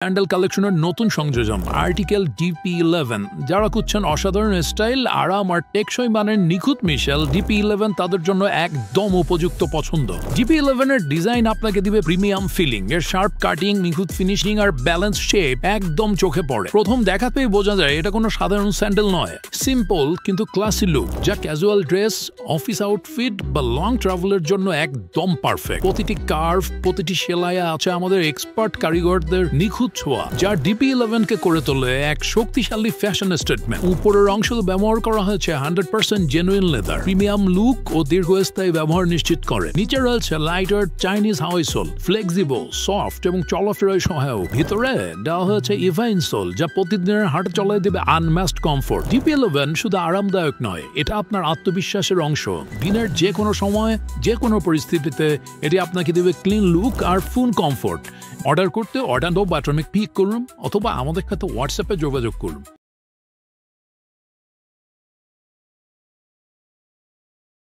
Sandal কালেকশনের নতুন সংযোজন আর্টিকেল DP11 যারা খুঁজছেন অসাধারণ স্টাইল, আরাম আর টেকসই মানের নিখুঁত মিশেল, DP11 তাদের জন্য একদম উপযুক্ত পছন্দ। DP11 এর ডিজাইন আপনাকে দিবে প্রিমিয়াম ফিলিং, এর শার্প কাটিং, নিখুঁত ফিনিশিং আর ব্যালেন্স শেপ একদম চোখে পড়ে। প্রথম দেখাতেই বোঝা যায় এটা কোনো সাধারণ স্যান্ডেল নয়, সিম্পল কিন্তু ক্লাসি লুক যা ক্যাজুয়াল ড্রেস, অফিস আউটফিট বা লং ট্রাভেলের জন্য একদম পারফেক্ট। প্রতিটি কার্ভ, প্রতিটি সেলাইয়ে আছে আমাদের এক্সপার্ট কারিগরদের নিখুঁত ছোঁয়া, যা DP11 কে করে তোলে এক শক্তিশালী ফ্যাশন স্টেটমেন্ট। উপরের অংশ ব্যবহার করা হয়েছে 100% জেনুইন লেদার, প্রিমিয়াম লুক ও দীর্ঘস্থায়ী ব্যবহার নিশ্চিত করে। নিচে রয়েছে লাইটার চাইনিজ হাওয়াই সোল, ফ্লেক্সিবল, সফট এবং চলাফেরায় সহায়ক। ভিতরে দেওয়া হয়েছে ইভা ইনসোল, যা প্রতিদিনের হাঁটা চলায় দেবে আনম্যাচড কমফোর্ট। DP11 শুধু আরামদায়ক নয়, এটা আপনার আত্মবিশ্বাসের অংশ। দিনের যে কোনো সময়, যে কোনো পরিস্থিতিতে এটি আপনাকে দেবে ক্লিন লুক আর ফুল কমফোর্ট। অর্ডার করতে অর্ডার বাটনে ক্লিক করুন অথবা আমাদের সাথে হোয়াটসঅ্যাপে যোগাযোগ করুন।